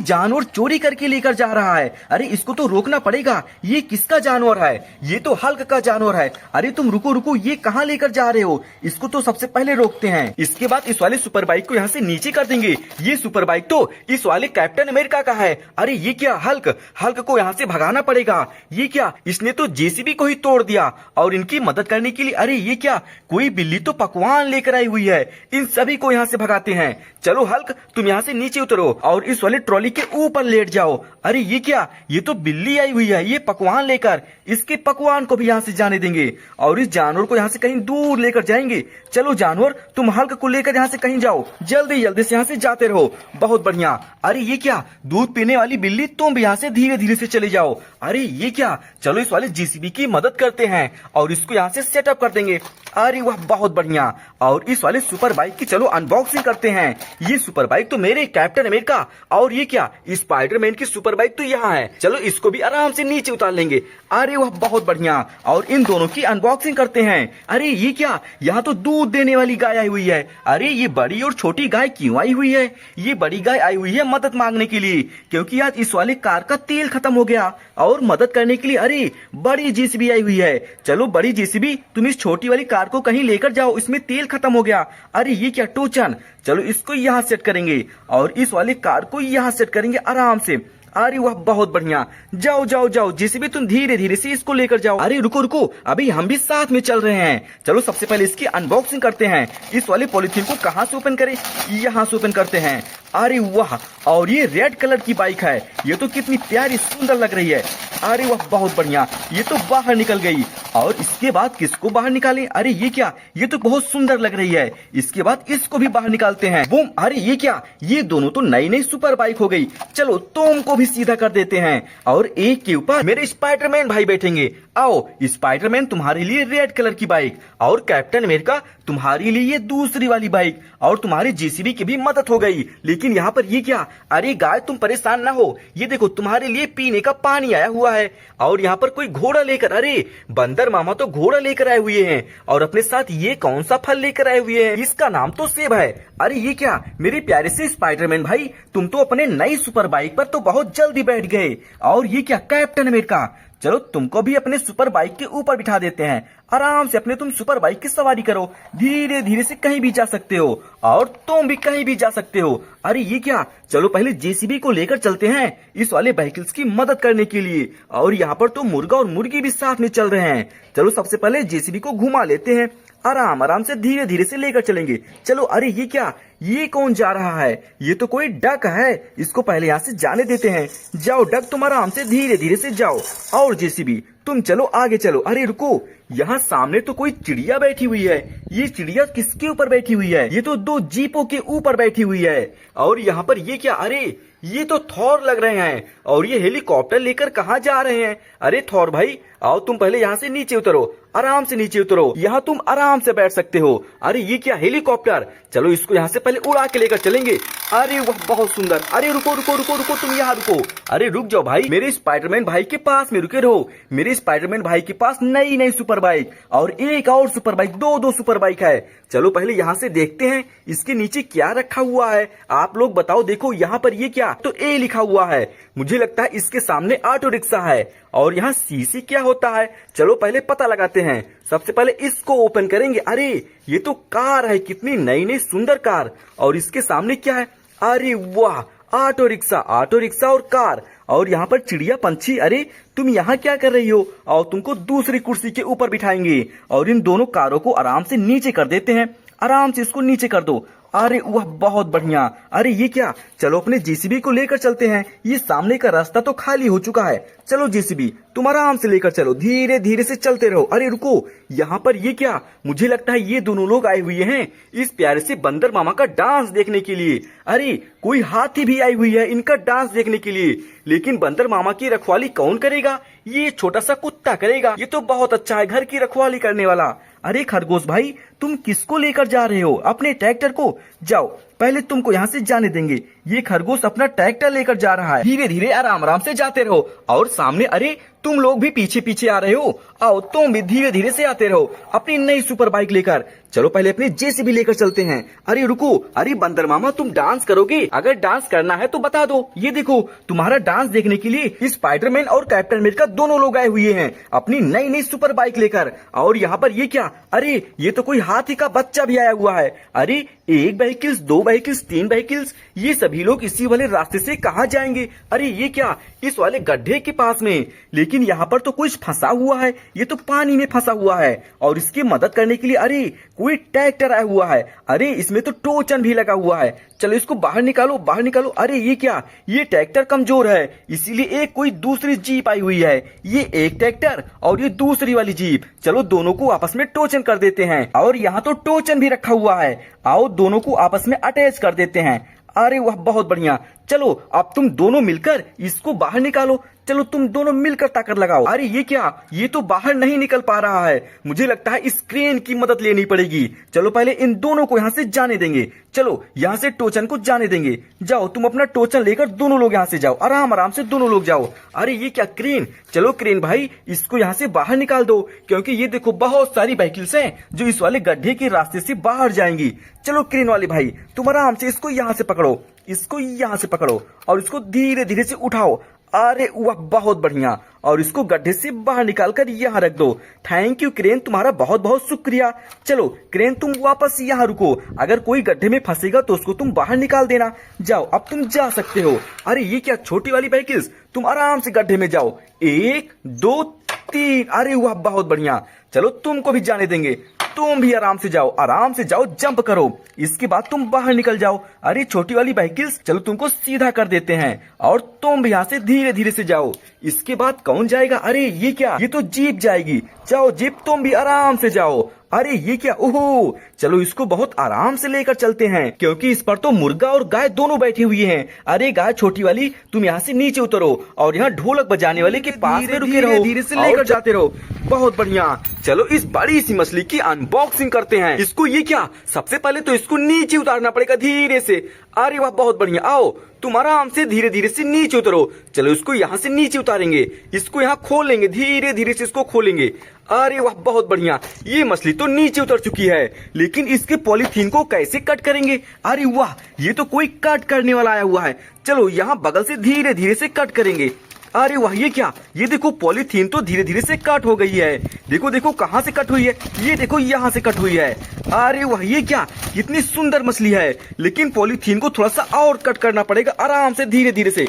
जानवर चोरी करके लेकर जा रहा है। अरे इसको तो रोकना पड़ेगा। ये किसका जानवर है? ये तो हल्क का जानवर है। अरे तुम रुको रुको, ये कहाँ लेकर जा रहे हो? इसको तो सबसे पहले रोकते हैं। इसके बाद इस वाले सुपर बाइक को यहाँ से नीचे कर देंगे। ये सुपर बाइक तो इस वाले कैप्टन अमेरिका का है। अरे ये क्या, हल्क को यहाँ से भगाना पड़ेगा। ये क्या, इसने तो जेसीबी को ही तोड़ दिया। और इनकी मदद करने के लिए, अरे ये क्या, कोई बिल्ली तो पकवान लेकर आई हुई है। इन सभी को यहाँ से भगाते हैं। चलो हल्क, तुम यहाँ से नीचे उतरो और इस वाले ट्रॉली के ऊपर लेट जाओ। अरे ये क्या, ये तो बिल्ली आई हुई है, ये पकवान लेकर। इसके पकवान को भी यहाँ से जाने देंगे और इस जानवर को यहाँ से कहीं दूर लेकर जाएंगे। चलो जानवर, तुम हल्क को लेकर यहाँ से कहीं जाओ, जल्दी जल्दी से यहाँ से जाते रहो। बहुत बढ़िया। अरे ये क्या, दूध पीने वाली बिल्ली, तुम भी यहाँ से धीरे धीरे से चले जाओ। अरे ये क्या, चलो इस वाले जेसीबी की मदद करते हैं और इसको यहाँ से सेटअप कर देंगे। अरे वाह, बहुत बढ़िया। और इस वाले सुपर बाइक की चलो अनबॉक्सिंग करते हैं। ये सुपर बाइक तो मेरे कैप्टन अमेरिका, और ये क्या, स्पाइडरमैन की सुपर बाइक तो यहाँ है। चलो इसको भी आराम से नीचे उतार लेंगे। अरे वाह, बहुत बढ़िया। और इन दोनों की अनबॉक्सिंग करते हैं। अरे ये क्या, यहाँ तो दूध देने वाली गाय आई हुई है। अरे ये बड़ी और छोटी गाय क्यों आई हुई है? ये बड़ी गाय आई हुई है मदद मांगने के लिए, क्योंकि आज इस वाले कार का तेल खत्म हो गया और मदद करने के लिए अरे बड़ी जेसीबी आई हुई है। चलो बड़ी जेसीबी, तुम इस छोटी वाली कार को कहीं लेकर जाओ, इसमें तेल खत्म हो गया। अरे ये क्या, टोचन, चलो इसको यहाँ सेट करेंगे और इस वाली कार को यहाँ सेट करेंगे आराम से। अरे वाह, बहुत बढ़िया। जाओ जाओ जाओ जेसीबी, तुम धीरे धीरे से इसको लेकर जाओ। अरे रुको रुको, अभी हम भी साथ में चल रहे हैं। चलो सबसे पहले इसकी अनबॉक्सिंग करते हैं। इस वाले पॉलिथीन को कहाँ से ओपन करें? यहाँ से ओपन करते हैं। अरे वाह, और ये रेड कलर की बाइक है। ये तो कितनी प्यारी सुंदर लग रही है। अरे वाह, बहुत बढ़िया। ये तो बाहर निकल गई। और इसके बाद किसको बाहर निकालें? अरे ये क्या, ये तो बहुत सुंदर लग रही है। इसके बाद इसको भी बाहर निकालते हैं। बूम। अरे ये क्या, ये दोनों तो नई नई सुपर बाइक हो गई। चलो तुमको भी सीधा कर देते हैं और एक के ऊपर मेरे स्पाइडरमैन भाई बैठेंगे। आओ, स्पाइडरमैन तुम्हारे लिए रेड कलर की बाइक और कैप्टन अमेरिका तुम्हारे लिए ये दूसरी वाली बाइक। और तुम्हारी जेसीबी की भी मदद हो गई। लेकिन यहाँ पर ये क्या, अरे गाय तुम परेशान ना हो, ये देखो तुम्हारे लिए पीने का पानी आया हुआ है। और यहाँ पर कोई घोड़ा लेकर, अरे बंदर मामा तो घोड़ा लेकर आए हुए हैं और अपने साथ ये कौन सा फल लेकर आए हुए हैं? इसका नाम तो सेब है। अरे ये क्या, मेरे प्यारे से स्पाइडरमैन भाई, तुम तो अपने नई सुपर बाइक पर तो बहुत जल्दी बैठ गए। और ये क्या, कैप्टन अमेरिका, चलो तुमको भी अपने सुपर बाइक के ऊपर बिठा देते हैं। आराम से अपने तुम सुपर बाइक की सवारी करो, धीरे धीरे से कहीं भी जा सकते हो और तुम भी कहीं भी जा सकते हो। अरे ये क्या, चलो पहले जेसीबी को लेकर चलते हैं इस वाले व्हीकल्स की मदद करने के लिए। और यहाँ पर तो मुर्गा और मुर्गी भी साथ में चल रहे हैं। चलो सबसे पहले जेसीबी को घुमा लेते हैं, आराम आराम से धीरे धीरे से लेकर चलेंगे। चलो। अरे ये क्या, ये कौन जा रहा है? ये तो कोई डक है। इसको पहले यहाँ से जाने देते हैं। जाओ डक, तुम आराम से धीरे धीरे से जाओ। और जेसीबी तुम चलो, आगे चलो। अरे रुको, यहाँ सामने तो कोई चिड़िया बैठी हुई है। ये चिड़िया किसके ऊपर बैठी हुई है? ये तो दो जीपों के ऊपर बैठी हुई है। और यहाँ पर ये क्या, अरे ये तो थॉर लग रहे हैं और ये हेलीकॉप्टर लेकर कहाँ जा रहे हैं? अरे थॉर भाई, आओ तुम पहले यहाँ से नीचे उतरो, आराम से नीचे उतरो, यहाँ तुम आराम से बैठ सकते हो। अरे ये क्या, हेलीकॉप्टर, चलो इसको यहाँ से पहले उड़ा के लेकर चलेंगे। अरे वह बहुत सुंदर। अरे रुको रुको रुको रुको, तुम यहाँ रुको। अरे रुक जाओ भाई, मेरे स्पाइडरमैन भाई के पास में रुके रहो। मेरे स्पाइडरमैन भाई के पास नई नई सुपर बाइक और एक और सुपर बाइक, दो सुपर बाइक है। चलो पहले यहाँ से देखते हैं इसके नीचे क्या रखा हुआ है। आप लोग बताओ, देखो यहाँ पर ये क्या, तो ए लिखा हुआ है। मुझे लगता है इसके सामने ऑटो रिक्शा है। और यहाँ सीसी क्या होता है, चलो पहले पता लगाते हैं। सबसे पहले इसको ओपन करेंगे। अरे ये तो कार है, कितनी नई नई सुंदर कार। और इसके सामने क्या है? अरे वाह, ऑटो रिक्शा और कार। और यहाँ पर चिड़िया पंछी, अरे तुम यहाँ क्या कर रही हो? और तुमको दूसरी कुर्सी के ऊपर बिठाएंगे और इन दोनों कारों को आराम से नीचे कर देते हैं। आराम से इसको नीचे कर दो। अरे वह बहुत बढ़िया। अरे ये क्या, चलो अपने जेसीबी को लेकर चलते हैं। ये सामने का रास्ता तो खाली हो चुका है। चलो जेसीबी, तुम आराम से लेकर चलो, धीरे धीरे से चलते रहो। अरे रुको, यहाँ पर ये क्या, मुझे लगता है ये दोनों लोग आए हुए हैं इस प्यारे से बंदर मामा का डांस देखने के लिए। अरे कोई हाथी भी आई हुई है इनका डांस देखने के लिए। लेकिन बंदर मामा की रखवाली कौन करेगा? ये छोटा सा कुत्ता करेगा। ये तो बहुत अच्छा है, घर की रखवाली करने वाला। अरे खरगोश भाई, तुम किसको लेकर जा रहे हो? अपने ट्रैक्टर को। जाओ, पहले तुमको यहाँ से जाने देंगे। ये खरगोश अपना ट्रैक्टर लेकर जा रहा है। धीरे धीरे आराम आराम से जाते रहो और सामने अरे तुम लोग भी पीछे पीछे आ रहे हो, आओ तुम भी धीरे धीरे से आते रहो अपनी नई सुपर बाइक लेकर। चलो पहले अपनी जेसीबी लेकर चलते हैं। अरे रुको, अरे बंदर मामा तुम डांस करोगे? अगर डांस करना है तो बता दो। ये देखो तुम्हारा डांस देखने के लिए स्पाइडरमैन और कैप्टन अमेरिका दोनों लोग आए हुए हैं अपनी नई नई सुपर बाइक लेकर। और यहाँ पर ये क्या, अरे ये तो कोई हाथी का बच्चा भी आया हुआ है। अरे 1 व्हीकल्स, 2 व्हीकल्स, 3 व्हीकल्स, ये सभी लोग इसी वाले रास्ते से कहाँ जाएंगे? अरे ये क्या, इस वाले गड्ढे के पास में। लेकिन यहाँ पर तो कुछ फंसा हुआ है, ये तो पानी में फंसा हुआ है और इसकी मदद करने के लिए अरे कोई ट्रैक्टर आया हुआ है। अरे इसमें तो टोचन भी लगा हुआ है। चलो इसको बाहर निकालो, बाहर निकालो। अरे ये क्या, ये ट्रैक्टर कमजोर है इसीलिए एक कोई दूसरी जीप आई हुई है। ये एक ट्रैक्टर और ये दूसरी वाली जीप। चलो दोनों को आपस में टोचन कर देते हैं। और यहाँ तो टोचन भी रखा हुआ है, आओ दोनों को आपस में अटैच कर देते हैं। अरे वाह बहुत बढ़िया। चलो अब तुम दोनों मिलकर इसको बाहर निकालो। चलो तुम दोनों मिलकर ताकत लगाओ। अरे ये क्या, ये तो बाहर नहीं निकल पा रहा है। मुझे लगता है इस क्रेन की मदद लेनी पड़ेगी। चलो पहले इन दोनों को यहाँ से जाने देंगे। चलो यहाँ से टोचन को जाने देंगे। जाओ तुम अपना टोचन लेकर दोनों लोग यहाँ से जाओ, आराम आराम से दोनों लोग जाओ। अरे ये क्या क्रेन, चलो क्रेन भाई इसको यहाँ से बाहर निकाल दो, क्योंकि ये देखो बहुत सारी व्हीकल्स हैं जो इस वाले गड्ढे के रास्ते से बाहर जाएंगी। चलो क्रेन वाले भाई तुम आराम से इसको यहाँ से पकड़ो, इसको यहाँ से पकड़ो और इसको धीरे धीरे से उठाओ। अरे वाह बहुत बढ़िया। और इसको गड्ढे से बाहर निकालकर यहाँ रख दो। थैंक यू क्रेन, तुम्हारा बहुत बहुत शुक्रिया। चलो क्रेन तुम वापस यहाँ रुको, अगर कोई गड्ढे में फंसेगा तो उसको तुम बाहर निकाल देना। जाओ अब तुम जा सकते हो। अरे ये क्या, छोटी वाली व्हीकल्स तुम आराम से गड्ढे में जाओ। 1 2 3। अरे वाह बहुत बढ़िया। चलो तुमको भी जाने देंगे, तुम भी आराम से जाओ, आराम से जाओ, जंप करो। इसके बाद तुम बाहर निकल जाओ। अरे छोटी वाली व्हीकल्स चलो तुमको सीधा कर देते हैं और तुम भी यहाँ से धीरे धीरे से जाओ। इसके बाद कौन जाएगा? अरे ये क्या, ये तो जीप जाएगी। जाओ जीप तुम भी आराम से जाओ। अरे ये क्या, ओहो चलो इसको बहुत आराम से लेकर चलते हैं क्योंकि इस पर तो मुर्गा और गाय दोनों बैठी हुई हैं। अरे गाय छोटी वाली तुम यहाँ से नीचे उतरो और यहाँ ढोलक बजाने वाले के पास में रुके रहो, धीरे से लेकर जाते रहो। बहुत बढ़िया। चलो इस बड़ी सी मछली की अनबॉक्सिंग करते हैं। इसको ये क्या, सबसे पहले तो इसको नीचे उतारना पड़ेगा धीरे से। अरे वाह बहुत बढ़िया। आओ तुम आराम से धीरे धीरे से नीचे उतरो। चलो इसको यहाँ से नीचे उतारेंगे, इसको यहाँ खोलेंगे, धीरे धीरे से इसको खोलेंगे। अरे वाह बहुत बढ़िया। ये मछली तो नीचे उतर चुकी है, लेकिन इसके पॉलीथीन को कैसे कट करेंगे? अरे वाह ये तो कोई कट करने वाला आया हुआ है। चलो यहाँ बगल से धीरे धीरे से कट करेंगे। अरे वाह ये क्या, ये देखो पॉलीथीन तो धीरे धीरे से कट हो गई है। देखो देखो कहाँ से कट हुई है, ये देखो यहाँ से कट हुई है। अरे वाह ये क्या, कितनी सुंदर मछली है, लेकिन पॉलीथीन को थोड़ा सा और कट करना पड़ेगा आराम से धीरे धीरे से।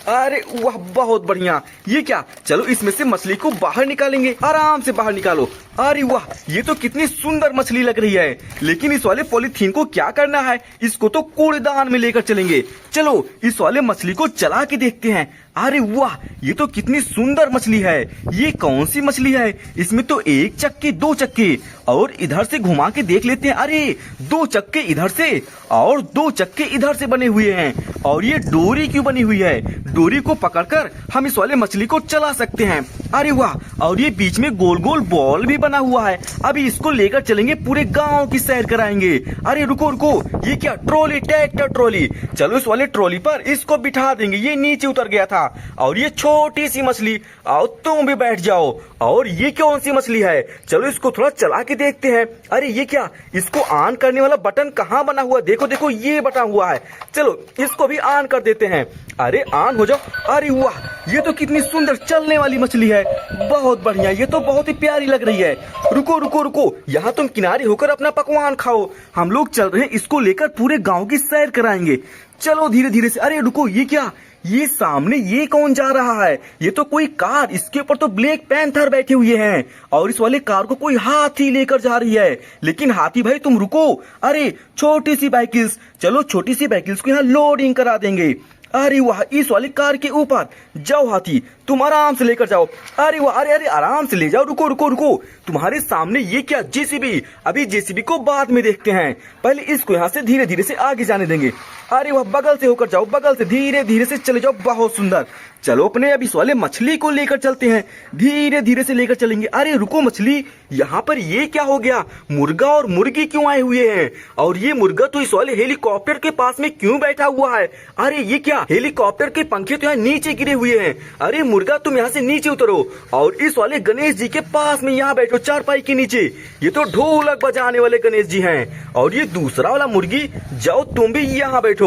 अरे वाह बहुत बढ़िया। ये क्या, चलो इसमें से मछली को बाहर निकालेंगे, आराम से बाहर निकालो। अरे वाह ये तो कितनी सुंदर मछली लग रही है, लेकिन इस वाले पॉलीथीन को क्या करना है? इसको तो कूड़ेदान में लेकर चलेंगे। चलो इस वाले मछली को चला के देखते हैं। अरे वाह ये तो कितनी सुंदर मछली है। ये कौन सी मछली है? इसमें तो 1 चक्के 2 चक्के, और इधर से घुमा के देख लेते हैं। अरे 2 चक्के इधर से और 2 चक्के इधर से बने हुए हैं। और ये डोरी क्यों बनी हुई है? डोरी को पकड़कर हम इस वाले मछली को चला सकते हैं। अरे वाह, और ये बीच में गोल गोल बॉल भी बना हुआ है। अभी इसको लेकर चलेंगे, पूरे गांव की सैर कराएंगे। अरे रुको रुको, ये क्या, ट्रॉली, ट्रैक्टर ट्रॉली। चलो इस वाले ट्रॉली पर इसको बिठा देंगे, ये नीचे उतर गया था। और ये छोटी सी मछली, आओ तुम भी बैठ जाओ। और ये कौन सी मछली है? चलो इसको थोड़ा चला के देखते हैं। अरे ये क्या, इसको ऑन करने वाला बटन कहाँ बना हुआ? देखो देखो ये बटा हुआ है। चलो इसको भी ऑन कर देते हैं। अरे ऑन हो जाओ। अरे वाह ये तो कितनी सुंदर चलने वाली मछली है, बहुत बढ़िया। ये तो बहुत ही प्यारी लग रही है। रुको रुको रुको, यहाँ तुम किनारे होकर अपना पकवान खाओ, हम लोग चल रहे हैं, इसको लेकर पूरे गांव की सैर कराएंगे। चलो धीरे धीरे से। अरे रुको, ये क्या, ये सामने ये कौन जा रहा है? ये तो कोई कार, इसके ऊपर तो ब्लैक पैंथर बैठे हुए हैं और इस वाले कार को कोई हाथी लेकर जा रही है। लेकिन हाथी भाई तुम रुको। अरे छोटी सी व्हीकल्स, चलो छोटी सी व्हीकल्स को यहाँ लोडिंग करा देंगे। अरे वाह, इस वाली कार के ऊपर जाओ हाथी, तुम आराम से लेकर जाओ। अरे वाह, अरे अरे आराम से ले जाओ। रुको रुको रुको, तुम्हारे सामने ये क्या, जेसीबी। अभी जेसीबी को बाद में देखते हैं, पहले इसको यहाँ से धीरे धीरे से आगे जाने देंगे। अरे वह बगल से होकर जाओ, बगल से धीरे धीरे से चले जाओ, बहुत सुंदर। चलो अपने अब इस वाले मछली को लेकर चलते हैं, धीरे धीरे से लेकर चलेंगे। अरे रुको मछली, यहाँ पर ये क्या हो गया? मुर्गा और मुर्गी क्यों आए हुए हैं? और ये मुर्गा तो इस वाले हेलीकॉप्टर के पास में क्यों बैठा हुआ है? अरे ये क्या, हेलीकॉप्टर के पंखे तो यहाँ नीचे गिरे हुए हैं। अरे मुर्गा तुम यहाँ से नीचे उतरो और इस वाले गणेश जी के पास में यहाँ बैठो, चारपाई के नीचे। ये तो ढोलक बजाने वाले गणेश जी हैं। और ये दूसरा वाला मुर्गी, जाओ तुम भी यहाँ बैठो।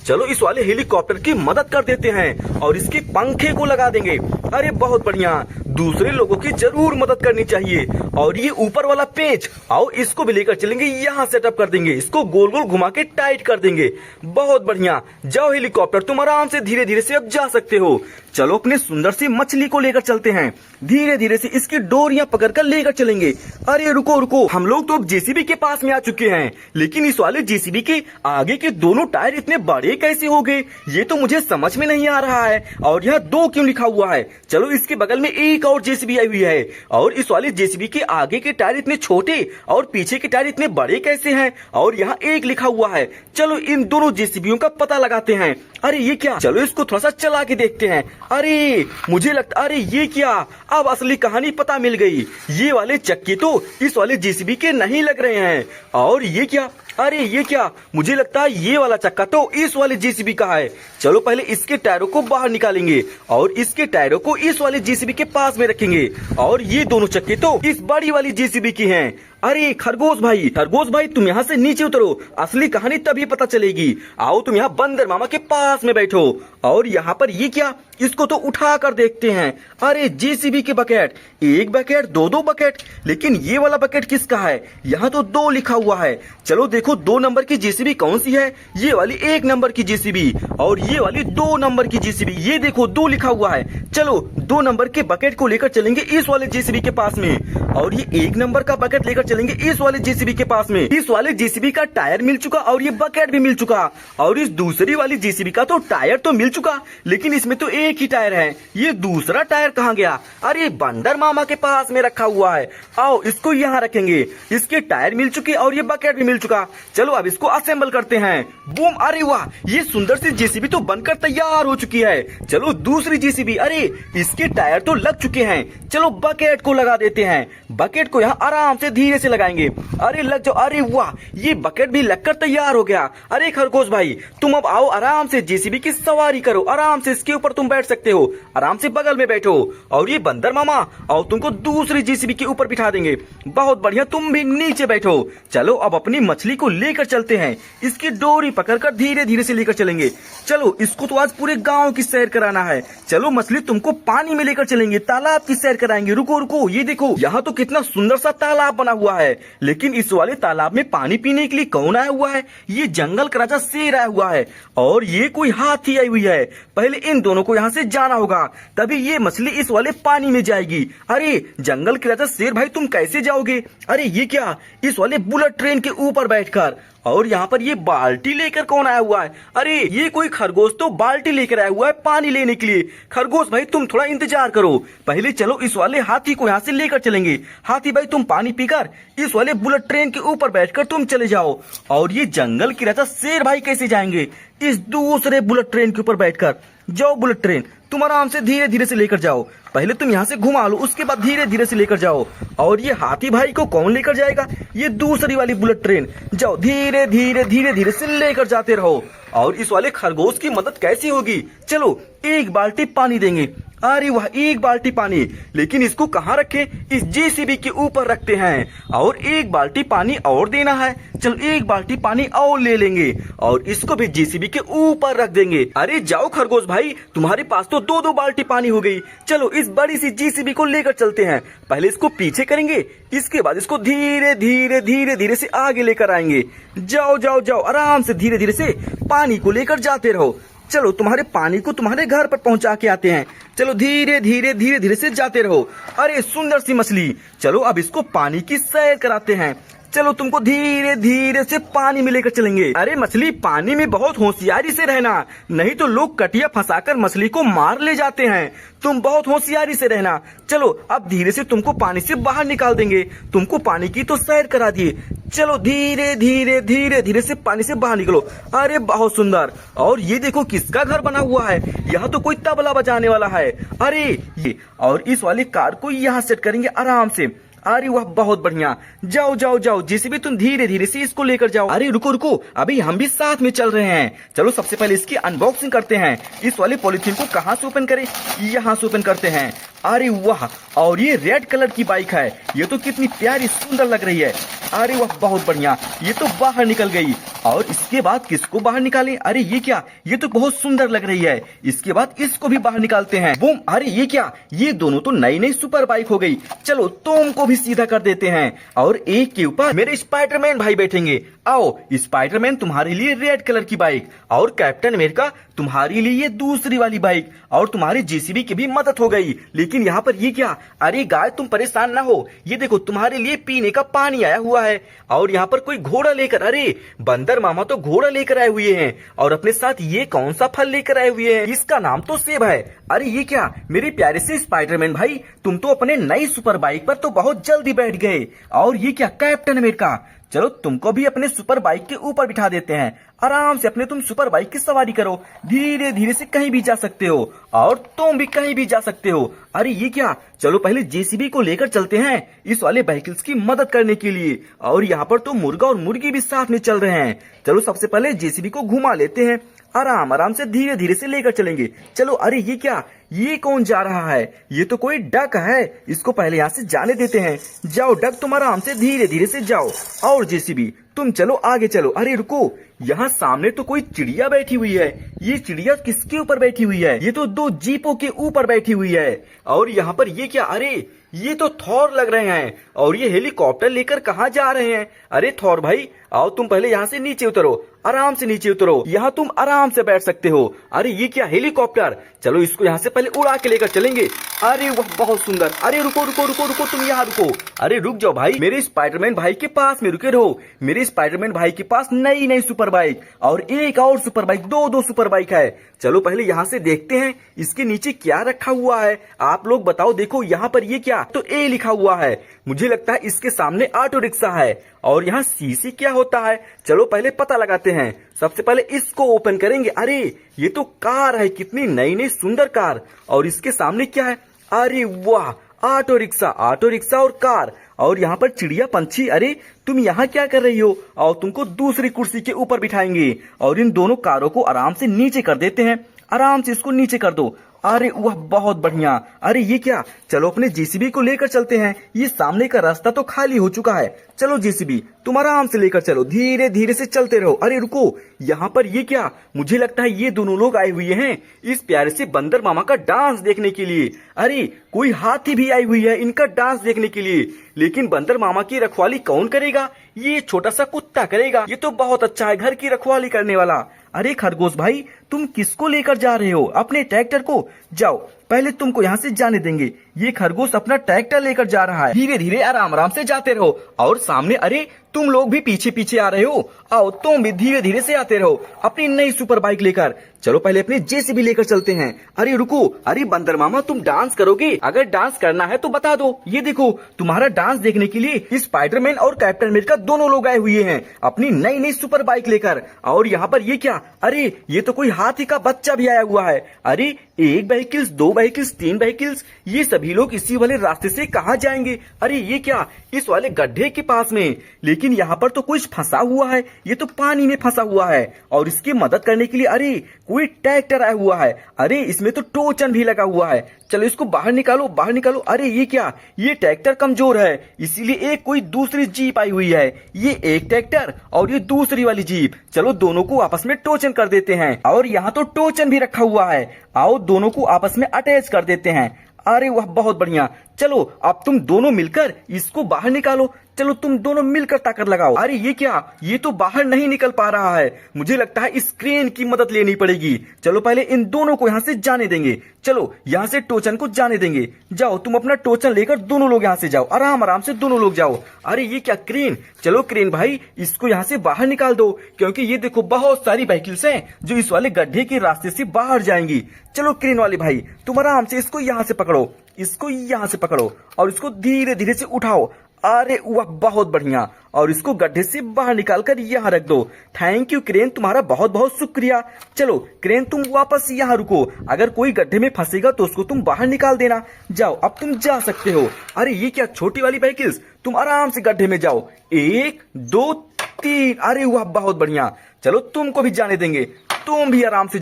चलो इस वाले हेलीकॉप्टर की मदद कर देते हैं और इसके पंखे को लगा देंगे। अरे बहुत बढ़िया, दूसरे लोगों की जरूर मदद करनी चाहिए। और ये ऊपर वाला पेच, आओ इसको भी लेकर चलेंगे, यहाँ सेटअप कर देंगे, इसको गोल गोल घुमा के टाइट कर देंगे। बहुत बढ़िया, जाओ हेलीकॉप्टर, तुम आराम से धीरे धीरे से अब जा सकते हो। चलो अपने सुंदर सी मछली को लेकर चलते हैं, धीरे धीरे से इसकी डोरियां पकड़कर लेकर चलेंगे। अरे रुको रुको, हम लोग तो अब जेसीबी के पास में आ चुके हैं, लेकिन इस वाले जेसीबी के आगे के दोनों टायर इतने बड़े कैसे हो गए? ये तो मुझे समझ में नहीं आ रहा है। और यहाँ 2 क्यों लिखा हुआ है? चलो इसके बगल में एक और जेसीबी आई हुई है, और इस वाले जेसीबी के आगे के टायर इतने छोटे और पीछे के टायर इतने बड़े कैसे हैं? और यहाँ 1 लिखा हुआ है। चलो इन दोनों जेसीबीओं का पता लगाते हैं। अरे ये क्या, चलो इसको थोड़ा सा चला के देखते हैं। अरे मुझे लगता, अरे ये क्या, अब असली कहानी पता मिल गई। ये वाले चक्के तो इस वाले जेसीबी के नहीं लग रहे हैं। और ये क्या, अरे ये क्या, मुझे लगता है ये वाला चक्का तो इस वाले जेसीबी का है। चलो पहले इसके टायरों को बाहर निकालेंगे और इसके टायरों को इस वाले जेसीबी के पास में रखेंगे। और ये दोनों चक्के तो इस बड़ी वाली जेसीबी की हैं। अरे खरगोश भाई तुम यहाँ से नीचे उतरो, असली कहानी तभी पता चलेगी। आओ तुम यहाँ बंदर मामा के पास में बैठो। और यहाँ पर ये क्या, इसको तो उठा कर देखते हैं। अरे जेसीबी के बकेट, 1 बकेट 2 बकेट, लेकिन ये वाला बकेट किसका है? यहाँ तो 2 लिखा हुआ है। चलो देखो 2 नंबर की जेसीबी कौन सी है? ये वाली 1 नंबर की जेसीबी, और ये वाली 2 नंबर की जेसीबी। ये देखो 2 लिखा हुआ है। चलो 2 नंबर के बकेट को लेकर चलेंगे इस वाले जेसीबी के पास में, और ये 1 नंबर का बकेट लेकर चलेंगे इस वाले जेसीबी के पास में। इस वाले जेसीबी का टायर मिल चुका और ये बकेट भी मिल चुका, और इस दूसरी वाली जेसीबी का तो टायर तो मिल चुका, लेकिन इसमें तो 1 ही टायर है। ये दूसरा टायर कहाँ गया? अरे बंदर मामा के पास में रखा हुआ है। आओ इसको यहाँ रखेंगे। इसके टायर मिल चुके और ये बकेट भी मिल चुका। चलो अब इसको असेंबल करते हैं। बूम, अरे वाह, ये सुंदर सी जेसीबी तो बनकर तैयार हो चुकी है। चलो दूसरी जेसीबी, अरे इसके टायर तो लग चुके हैं। चलो बकेट को लगा देते हैं। बकेट को यहाँ आराम से धीरे से लगाएंगे। अरे लग जाओ, अरे वाह, ये बकेट भी लगकर तैयार हो गया। अरे खरगोश भाई, तुम अब आओ, आराम से जेसीबी की सवारी करो, आराम से इसके ऊपर तुम बैठ सकते हो, आराम से बगल में बैठो। और ये बंदर मामा, और तुमको दूसरी जेसीबी के ऊपर बिठा देंगे। बहुत बढ़िया, तुम भी नीचे बैठो। चलो अब अपनी मछली को लेकर चलते हैं, इसकी डोरी पकड़कर धीरे धीरे से लेकर चलेंगे। चलो इसको तो आज पूरे गांव की सैर कराना है। चलो मछली, तुमको पानी में लेकर चलेंगे, तालाब की सैर कराएंगे। रुको रुको, ये देखो यहाँ तो कितना सुंदर सा तालाब बना हुआ है, लेकिन इस वाले तालाब में पानी पीने के लिए कौन आया हुआ है? ये जंगल का राजा शेर आया हुआ है, और ये कोई हाथी आई हुई है। पहले इन दोनों को यहाँ से जाना होगा, तभी ये मछली इस वाले पानी में जाएगी। अरे जंगल के राजा शेर भाई, तुम कैसे जाओगे? अरे ये क्या, इस वाले बुलेट ट्रेन के ऊपर बैठकर। और यहाँ पर ये बाल्टी लेकर कौन आया हुआ है? अरे ये कोई खरगोश तो बाल्टी लेकर आया हुआ है पानी लेने के लिए। खरगोश भाई तुम थोड़ा इंतजार करो, पहले चलो इस वाले हाथी को यहाँ से लेकर चलेंगे। हाथी भाई तुम पानी पीकर इस वाले बुलेट ट्रेन के ऊपर बैठकर तुम चले जाओ। और ये जंगल की राजा शेर भाई कैसे जाएंगे? इस दूसरे बुलेट ट्रेन के ऊपर बैठकर। जाओ बुलेट ट्रेन, तुम आराम से धीरे धीरे से लेकर जाओ। पहले तुम यहाँ से घुमा लो, उसके बाद धीरे धीरे से लेकर जाओ। और ये हाथी भाई को कौन लेकर जाएगा? ये दूसरी वाली बुलेट ट्रेन। जाओ धीरे धीरे धीरे धीरे से लेकर जाते रहो। और इस वाले खरगोश की मदद कैसी होगी? चलो 1 बाल्टी पानी देंगे। अरे वह 1 बाल्टी पानी, लेकिन इसको कहाँ रखें? इस जेसीबी के ऊपर रखते हैं। और 1 बाल्टी पानी और देना है। चलो 1 बाल्टी पानी और ले लेंगे और इसको भी जेसीबी के ऊपर रख देंगे। अरे जाओ खरगोश भाई, तुम्हारे पास तो 2-2 बाल्टी पानी हो गई। चलो इस बड़ी सी जेसीबी को लेकर चलते हैं। पहले इसको पीछे करेंगे, इसके बाद इसको धीरे धीरे धीरे धीरे से आगे लेकर आएंगे। जाओ जाओ जाओ, आराम से धीरे धीरे से पानी को लेकर जाते रहो। चलो तुम्हारे पानी को तुम्हारे घर पर पहुंचा के आते हैं। चलो धीरे धीरे धीरे धीरे से जाते रहो। अरे सुंदर सी मछली, चलो अब इसको पानी की सैर कराते हैं। चलो तुमको धीरे धीरे से पानी में लेकर चलेंगे। अरे मछली, पानी में बहुत होशियारी से रहना, नहीं तो लोग कटिया फंसाकर मछली को मार ले जाते हैं। तुम बहुत होशियारी से रहना। चलो अब धीरे से तुमको पानी से बाहर निकाल देंगे। तुमको पानी की तो सैर करा दिए। चलो धीरे धीरे धीरे धीरे से पानी से बाहर निकलो। अरे बहुत सुंदर। और ये देखो किसका घर बना हुआ है, यहाँ तो कोई तबला बजाने वाला है। अरे ये, और इस वाली कार को यहाँ सेट करेंगे आराम से। अरे वाह, बहुत बढ़िया। जाओ जाओ जाओ, जिसे भी तुम धीरे धीरे से इसको लेकर जाओ। अरे रुको रुको, अभी हम भी साथ में चल रहे हैं। चलो सबसे पहले इसकी अनबॉक्सिंग करते हैं। इस वाले पॉलिथीन को कहाँ से ओपन करें, यहाँ से ओपन करते हैं। अरे वाह, और ये रेड कलर की बाइक है, ये तो कितनी प्यारी सुंदर लग रही है। अरे वाह, बहुत बढ़िया, ये तो बाहर निकल गई। और इसके बाद किसको बाहर निकालें? अरे ये क्या, ये तो बहुत सुंदर लग रही है। इसके बाद इसको भी बाहर निकालते हैं। बूम। अरे ये क्या, ये दोनों तो नई नई सुपर बाइक हो गई। चलो तुमको भी सीधा कर देते हैं, और एक के ऊपर मेरे स्पाइडरमैन भाई बैठेंगे। आओ, स्पाइडरमैन तुम्हारे लिए रेड कलर की बाइक, और कैप्टन अमेरिका तुम्हारे लिए ये दूसरी वाली बाइक, और तुम्हारी जेसीबी की भी मदद हो गई। लेकिन यहाँ पर ये क्या? अरे गाय, तुम परेशान ना हो, ये देखो तुम्हारे लिए पीने का पानी आया हुआ है। और यहाँ पर कोई घोड़ा लेकर, अरे बंदर मामा तो घोड़ा लेकर आए हुए हैं, और अपने साथ ये कौन सा फल लेकर आए हुए हैं? इसका नाम तो सेब है। अरे ये क्या, मेरे प्यारे से स्पाइडरमैन भाई, तुम तो अपने नई सुपर बाइक पर तो बहुत जल्दी बैठ गए। और ये क्या, कैप्टन अमेरिका, चलो तुमको भी अपने सुपर बाइक के ऊपर बिठा देते हैं। आराम से अपने तुम सुपर बाइक की सवारी करो, धीरे धीरे से कहीं भी जा सकते हो, और तुम भी कहीं भी जा सकते हो। अरे ये क्या, चलो पहले जेसीबी को लेकर चलते हैं इस वाले व्हीकल्स की मदद करने के लिए। और यहाँ पर तो मुर्गा और मुर्गी भी साथ में चल रहे हैं। चलो सबसे पहले जेसीबी को घुमा लेते हैं, आराम आराम से धीरे धीरे से लेकर चलेंगे। चलो। अरे ये क्या, ये कौन जा रहा है? ये तो कोई डक है, इसको पहले यहाँ से जाने देते हैं। जाओ डक, तुम आराम से धीरे धीरे से जाओ, और जेसीबी तुम चलो आगे चलो। अरे रुको, यहाँ सामने तो कोई चिड़िया बैठी हुई है। ये चिड़िया किसके ऊपर बैठी हुई है? ये तो दो जीपों के ऊपर बैठी हुई है। और यहाँ पर ये क्या, अरे ये तो थॉर लग रहे हैं, और ये हेलीकॉप्टर लेकर कहाँ जा रहे हैं? अरे थॉर भाई, आओ तुम पहले यहाँ से नीचे उतरो, आराम से नीचे उतरो, यहाँ तुम आराम से बैठ सकते हो। अरे ये क्या, हेलीकॉप्टर, चलो इसको यहाँ से पहले उड़ा के लेकर चलेंगे। अरे वह बहुत सुंदर। अरे रुको रुको रुको रुको, तुम यहाँ रुको। अरे रुक जाओ भाई, मेरे स्पाइडरमैन भाई के पास में रुके रहो। मेरे स्पाइडरमैन भाई के पास नई नई सुपर बाइक और एक और सुपर बाइक, दो सुपर बाइक है। चलो पहले यहाँ से देखते हैं इसके नीचे क्या रखा हुआ है। आप लोग बताओ, देखो यहाँ पर ये क्या, तो ए लिखा हुआ है। मुझे लगता है इसके सामने ऑटो रिक्शा है। और यहाँ सीसी क्या होता है, चलो पहले पता लगाते हैं। सबसे पहले इसको ओपन करेंगे। अरे ये तो कार है, कितनी नई नई सुंदर कार। और इसके सामने क्या है? अरे वाह, ऑटो रिक्शा और कार। और यहाँ पर चिड़िया पंछी, अरे तुम यहाँ क्या कर रही हो? और तुमको दूसरी कुर्सी के ऊपर बिठाएंगे, और इन दोनों कारों को आराम से नीचे कर देते हैं। आराम से इसको नीचे कर दो। अरे वह बहुत बढ़िया। अरे ये क्या, चलो अपने जेसीबी को लेकर चलते हैं। ये सामने का रास्ता तो खाली हो चुका है। चलो जेसीबी, तुम आराम से लेकर चलो, धीरे धीरे से चलते रहो। अरे रुको, यहाँ पर ये क्या, मुझे लगता है ये दोनों लोग आए हुए हैं इस प्यारे से बंदर मामा का डांस देखने के लिए। अरे कोई हाथी भी आई हुई है इनका डांस देखने के लिए। लेकिन बंदर मामा की रखवाली कौन करेगा? ये छोटा सा कुत्ता करेगा। ये तो बहुत अच्छा है, घर की रखवाली करने वाला। अरे खरगोश भाई, तुम किसको लेकर जा रहे हो? अपने ट्रैक्टर को। जाओ, पहले तुमको यहाँ से जाने देंगे। ये खरगोश अपना ट्रैक्टर लेकर जा रहा है। धीरे धीरे आराम आराम से जाते रहो। और सामने, अरे तुम लोग भी पीछे पीछे आ रहे हो, आओ तुम भी धीरे धीरे से आते रहो अपनी नई सुपर बाइक लेकर। चलो पहले अपने जेसीबी लेकर चलते हैं। अरे रुको, अरे बंदर मामा, तुम डांस करोगे? अगर डांस करना है तो बता दो। ये देखो, तुम्हारा डांस देखने के लिए स्पाइडरमैन और कैप्टन अमेरिका दोनों लोग आए हुए हैं अपनी नई नई सुपर बाइक लेकर। और यहाँ पर ये क्या, अरे ये तो कोई हाथी का बच्चा भी आया हुआ है। अरे एक व्हीकल्स, दो व्हीकल्स, तीन व्हीकल्स, ये सभी लोग इसी वाले रास्ते से कहाँ जाएंगे? अरे ये क्या, इस वाले गड्ढे के पास में। लेकिन यहाँ पर तो कुछ फंसा हुआ है, ये तो पानी में फंसा हुआ है। और इसकी मदद करने के लिए अरे कोई ट्रैक्टर आया हुआ है। अरे इसमें तो टोचन भी लगा हुआ है। चलो इसको बाहर निकालो, बाहर निकालो। अरे ये क्या, ये ट्रैक्टर कमजोर है, इसीलिए एक कोई दूसरी जीप आई हुई है। ये एक ट्रैक्टर और ये दूसरी वाली जीप। चलो दोनों को आपस में टोचन कर देते हैं। और यहाँ तो टोचन भी रखा हुआ है, आओ दोनों को आपस में अटैच कर देते हैं। अरे वाह बहुत बढ़िया। चलो अब तुम दोनों मिलकर इसको बाहर निकालो। चलो तुम दोनों मिलकर ताकत लगाओ। अरे ये क्या, ये तो बाहर नहीं निकल पा रहा है। मुझे लगता है इस क्रेन की मदद लेनी पड़ेगी। चलो पहले इन दोनों को यहाँ से जाने देंगे। चलो यहाँ से टोचन को जाने देंगे। जाओ तुम अपना टोचन लेकर दोनों लोग यहाँ से जाओ, आराम आराम से दोनों लोग जाओ। अरे ये क्या क्रेन, चलो क्रेन भाई इसको यहाँ से बाहर निकाल दो, क्योंकि ये देखो बहुत सारी व्हीकल्स हैं जो इस वाले गड्ढे के रास्ते से बाहर जाएंगी। चलो क्रेन वाले भाई तुम आराम से इसको यहाँ से पकड़ो, इसको यहाँ से पकड़ो और इसको धीरे धीरे से उठाओ। अरे वाह बहुत बढ़िया, और इसको गड्ढे से बाहर निकालकर यहाँ रख दो। थैंक यू क्रेन, तुम्हारा बहुत बहुत शुक्रिया। चलो क्रेन तुम वापस यहाँ रुको, अगर कोई गड्ढे में फंसेगा तो उसको तुम बाहर निकाल देना। जाओ अब तुम जा सकते हो। अरे ये क्या छोटी वाली व्हीकल्स, तुम आराम से गड्ढे में जाओ। 1 2 3, अरे वाह बहुत बढ़िया। चलो तुमको भी जाने देंगे, तुम भी आराम से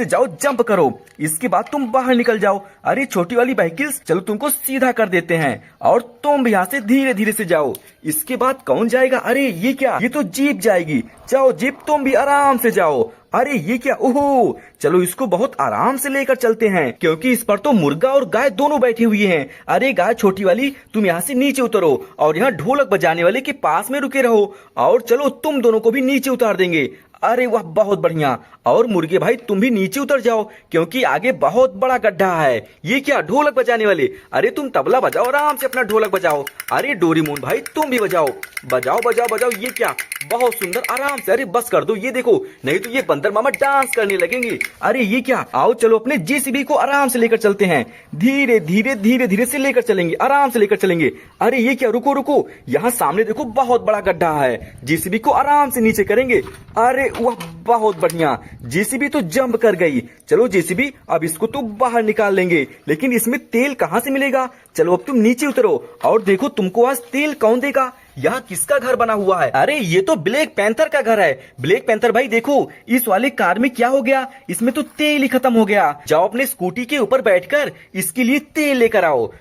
जाओ, जंप करो। इसके बाद तुम बाहर निकल जाओ। अरे छोटी वाली व्हीकल्स चलो तुमको सीधा कर देते हैं और तुम भी यहाँ से धीरे धीरे से जाओ। इसके बाद कौन जाएगा? अरे ये क्या, ये तो जीप जाएगी। जाओ जीप तुम भी आराम से जाओ। अरे ये क्या, ओहो चलो इसको बहुत आराम से लेकर चलते हैं, क्योंकि इस पर तो मुर्गा और गाय दोनों बैठी हुई हैं। अरे गाय छोटी वाली तुम यहाँ से नीचे उतरो और यहाँ ढोलक बजाने वाले के पास में रुके रहो, और चलो तुम दोनों को भी नीचे उतार देंगे। अरे वाह बहुत बढ़िया। और मुर्गे भाई तुम भी नीचे उतर जाओ, क्योंकि आगे बहुत बड़ा गड्ढा है। ये क्या, ढोलक बजाने वाले, अरे तुम तबला बजाओ, आराम से अपना ढोलक बजाओ। अरे डोरेमोन भाई तुम भी बजाओ, बजाओ बजाओ बजाओ। ये क्या, बहुत सुंदर, आराम से। अरे बस कर दो, ये देखो नहीं तो ये बंदर मामा डांस करने लगेंगे। अरे ये क्या, आओ चलो अपने जेसीबी को आराम से लेकर चलते हैं। धीरे धीरे से लेकर चलेंगे, आराम से लेकर चलेंगे। अरे ये क्या, रुको रुको, यहाँ सामने देखो बहुत बड़ा गड्ढा है। जेसीबी को आराम से नीचे करेंगे। अरे वाह बहुत बढ़िया, जेसीबी तो जंप कर गई। चलो जेसीबी अब इसको तो बाहर निकाल लेंगे, लेकिन इसमें तेल कहाँ से मिलेगा? चलो अब तुम नीचे उतरो और देखो तुमको आज तेल कौन देगा। यहाँ किसका घर बना हुआ है? अरे ये तो ब्लैक पैंथर का घर है। ब्लैक पैंथर भाई देखो इस वाले कार में क्या हो गया, इसमें तो तेल ही खत्म हो गया। जाओ अपने स्कूटी के ऊपर बैठकर इसके लिए तेल लेकर आओ।